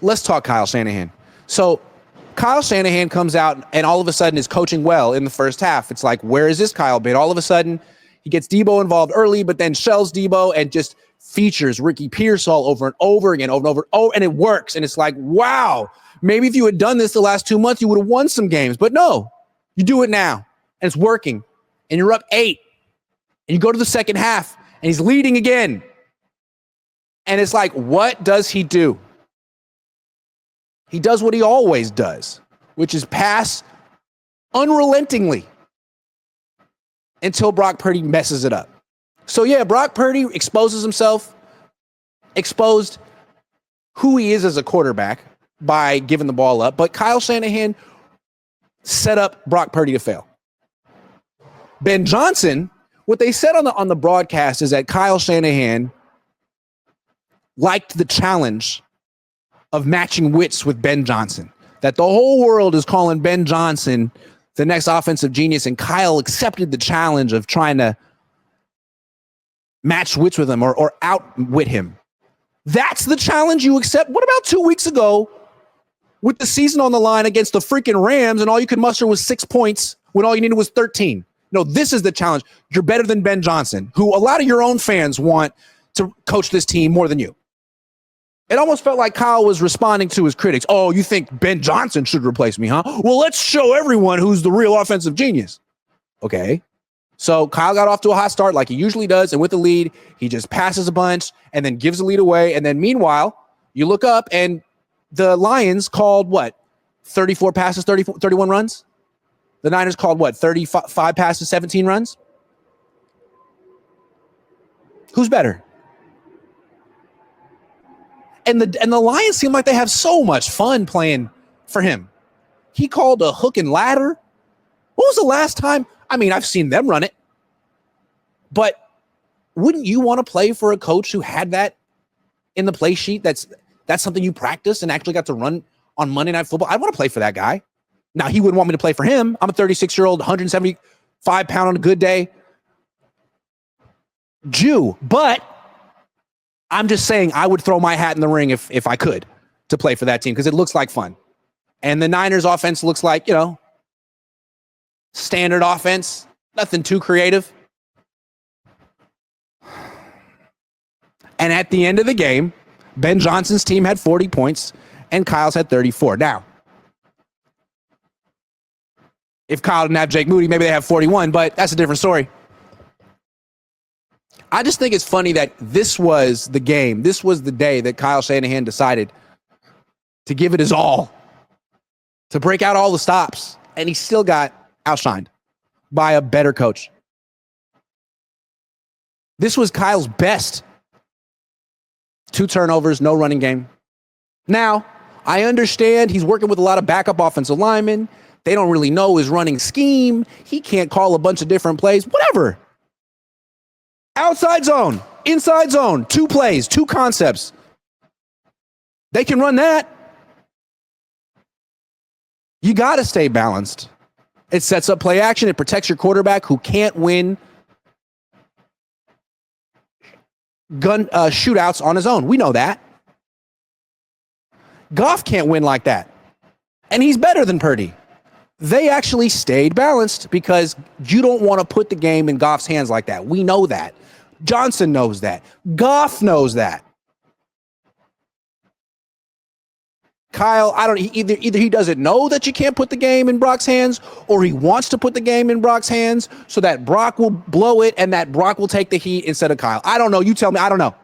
let's talk Kyle Shanahan. So Kyle Shanahan comes out and all of a sudden is coaching well in the first half. It's like, where is this Kyle been? All of a sudden, he gets Debo involved early, but then shells Debo and just features Ricky Pearsall over and over again, and it works. And it's like, wow, maybe if you had done this the last 2 months, you would have won some games. But no, you do it now, and it's working. And you're up 8, and you go to the second half, and he's leading again. And it's like, what does he do? He does what he always does, which is pass unrelentingly until Brock Purdy messes it up. So yeah, Brock Purdy exposes himself, exposed who he is as a quarterback by giving the ball up, but Kyle Shanahan set up Brock Purdy to fail. Ben Johnson, what they said on the broadcast is that Kyle Shanahan liked the challenge of matching wits with Ben Johnson, that the whole world is calling Ben Johnson the next offensive genius, and Kyle accepted the challenge of trying to match wits with him or outwit him. That's the challenge you accept? What about 2 weeks ago with the season on the line against the freaking Rams and all you could muster was 6 points when all you needed was 13? No, this is the challenge. You're better than Ben Johnson, who a lot of your own fans want to coach this team more than you. It almost felt like Kyle was responding to his critics. Oh, you think Ben Johnson should replace me, huh? Well, let's show everyone who's the real offensive genius. Okay. So Kyle got off to a hot start like he usually does. And with the lead, he just passes a bunch and then gives the lead away. And then meanwhile, you look up and the Lions called what? 34 passes, 31 runs? The Niners called what? 35 passes, 17 runs? Who's better? And the Lions seem like they have so much fun playing for him. He called a hook and ladder. When was the last time? I mean, I've seen them run it. But wouldn't you want to play for a coach who had that in the play sheet? That's something you practiced and actually got to run on Monday Night Football. I want to play for that guy. Now, he wouldn't want me to play for him. I'm a 36-year-old, 175-pound on a good day Jew. But I'm just saying I would throw my hat in the ring if I could to play for that team because it looks like fun. And the Niners offense looks like, standard offense, nothing too creative. And at the end of the game, Ben Johnson's team had 40 points and Kyle's had 34. Now, if Kyle didn't have Jake Moody, maybe they have 41, but that's a different story. I just think it's funny that this was the game. This was the day that Kyle Shanahan decided to give it his all, to break out all the stops, and he still got outshined by a better coach. This was Kyle's best. 2 turnovers, no running game. Now, I understand he's working with a lot of backup offensive linemen. They don't really know his running scheme. He can't call a bunch of different plays. Whatever. Outside zone, inside zone, 2 plays, 2 concepts. They can run that. You got to stay balanced. It sets up play action. It protects your quarterback who can't win shootouts on his own. We know that. Goff can't win like that. And he's better than Purdy. They actually stayed balanced because you don't want to put the game in Goff's hands like that. We know that. Johnson knows that. Goff knows that. Kyle, either he doesn't know that you can't put the game in Brock's hands, or he wants to put the game in Brock's hands so that Brock will blow it and that Brock will take the heat instead of Kyle. I don't know. You tell me. I don't know.